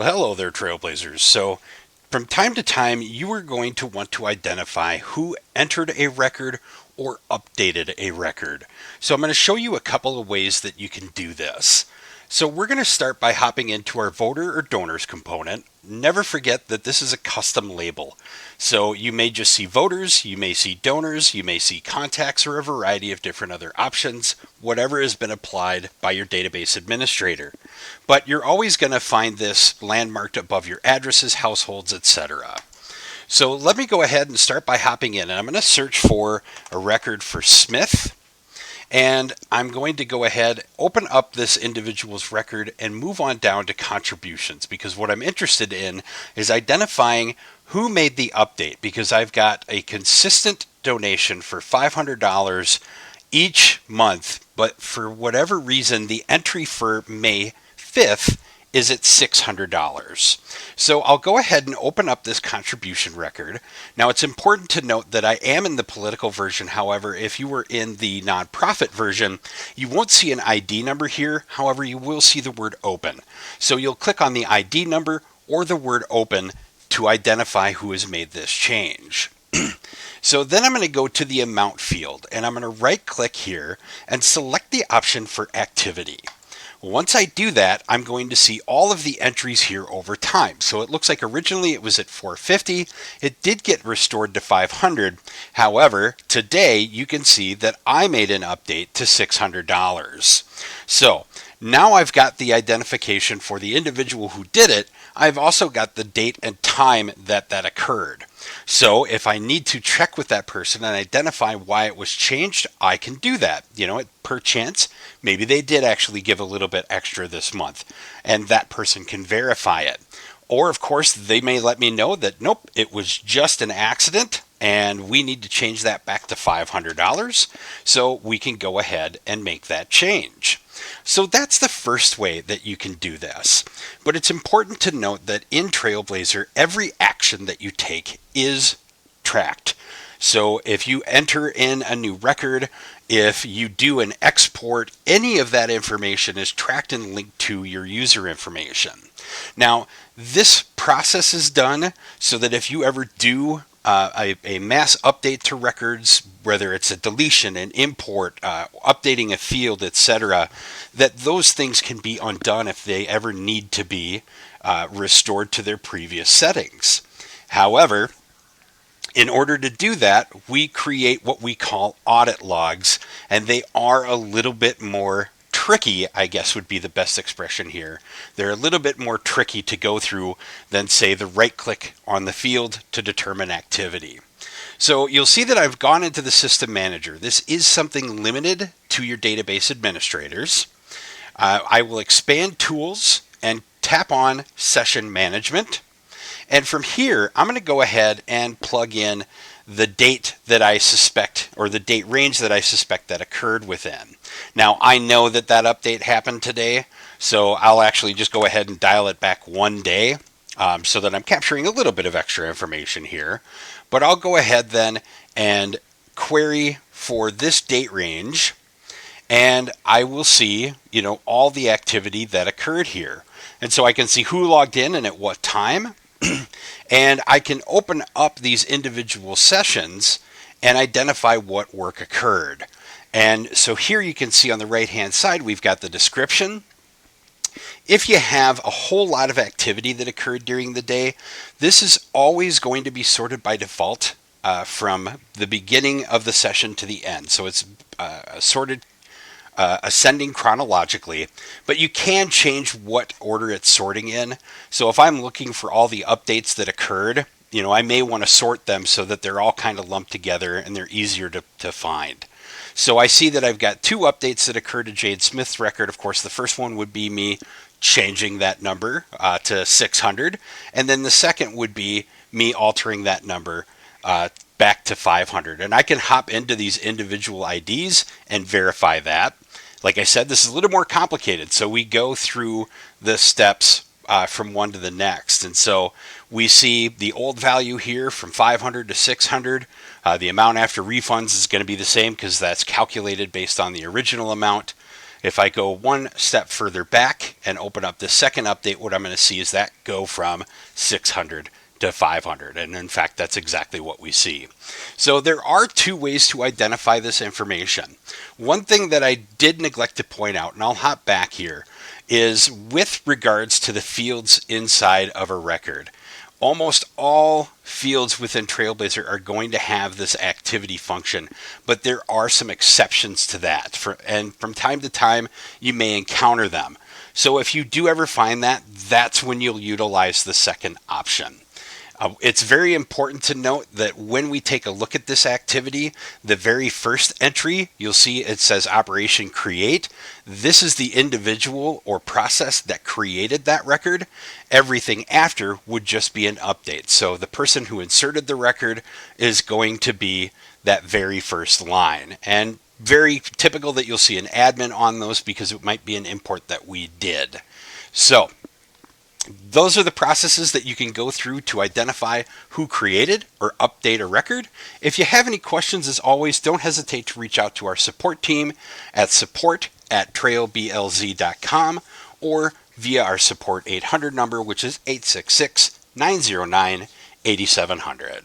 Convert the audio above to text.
Well, hello there, Trailblazers. So, from time to time, you are going to want to identify who entered a record or updated a record. So, I'm going to show you a couple of ways that you can do this. So, we're going to start by hopping into our voter or donors component. Never forget that this is a custom label. So, you may just see voters, you may see donors, you may see contacts, or a variety of different other options, whatever has been applied by your database administrator. But you're always going to find this landmarked above your addresses, households, etc. So let me go ahead and start by hopping in, and I'm going to search for a record for Smith. And I'm going to go ahead, open up this individual's record, and move on down to contributions, because what I'm interested in is identifying who made the update, because I've got a consistent donation for $500 each month, but for whatever reason, the entry for May 5th is at $600. So I'll go ahead and open up this contribution record. Now it's important to note that I am in the political version. However, if you were in the nonprofit version, you won't see an ID number here. However, you will see the word open. So you'll click on the ID number or the word open to identify who has made this change. So then I'm going to go to the amount field, and I'm going to right click here and select the option for activity. Once I do that, I'm going to see all of the entries here over time. So it looks like originally it was at 450. It did get restored to 500. However, today you can see that I made an update to $600. So now I've got the identification for the individual who did it. I've also got the date and time that occurred. So if I need to check with that person and identify why it was changed, I can do that. Per chance, maybe they did actually give a little bit extra this month, and that person can verify it. Or, of course, they may let me know that, nope, it was just an accident, and we need to change that back to $500, so we can go ahead and make that change. So that's the first way that you can do this. But it's important to note that in Trailblazer, every action that you take is tracked. So if you enter in a new record, if you do an export, any of that information is tracked and linked to your user information. Now, this process is done so that if you ever do a mass update to records, whether it's a deletion, an import, updating a field, etc., that those things can be undone if they ever need to be restored to their previous settings. However, in order to do that, we create what we call audit logs, and they are a little bit more tricky, I guess would be the best expression here. They're a little bit more tricky to go through than, say, the right click on the field to determine activity. So you'll see that I've gone into the system manager. This is something limited to your database administrators. I will expand tools and tap on session management. And from here, I'm going to go ahead and plug in the date that I suspect, or the date range that I suspect that occurred within. Now, I know that update happened today, so I'll actually just go ahead and dial it back one day so that I'm capturing a little bit of extra information here. But I'll go ahead then and query for this date range, and I will see, all the activity that occurred here. And so I can see who logged in and at what time. And I can open up these individual sessions and identify what work occurred. And so here you can see on the right hand side, we've got the description. If you have a whole lot of activity that occurred during the day, this is always going to be sorted by default from the beginning of the session to the end. So it's sorted ascending chronologically, but you can change what order it's sorting in. So if I'm looking for all the updates that occurred, I may want to sort them so that they're all kind of lumped together and they're easier to find. So I see that I've got two updates that occurred to Jade Smith's record. Of course, the first one would be me changing that number to 600, and then the second would be me altering that number back to 500. And I can hop into these individual IDs and verify that. Like I said, this is a little more complicated, so we go through the steps from one to the next. And so we see the old value here from 500 to 600. The amount after refunds is going to be the same because that's calculated based on the original amount. If I go one step further back and open up the second update, what I'm going to see is that go from 600 to 500. And in fact, that's exactly what we see. So there are two ways to identify this information. One thing that I did neglect to point out, and I'll hop back here, is with regards to the fields inside of a record. Almost all fields within Trailblazer are going to have this activity function, but there are some exceptions to that. And from time to time, you may encounter them. So if you do ever find that, that's when you'll utilize the second option. It's very important to note that when we take a look at this activity, the very first entry, you'll see it says Operation Create. This is the individual or process that created that record. Everything after would just be an update. So the person who inserted the record is going to be that very first line. And very typical that you'll see an admin on those because it might be an import that we did. So those are the processes that you can go through to identify who created or update a record. If you have any questions, as always, don't hesitate to reach out to our support team at support@trailblz.com or via our support 800 number, which is 866-909-8700.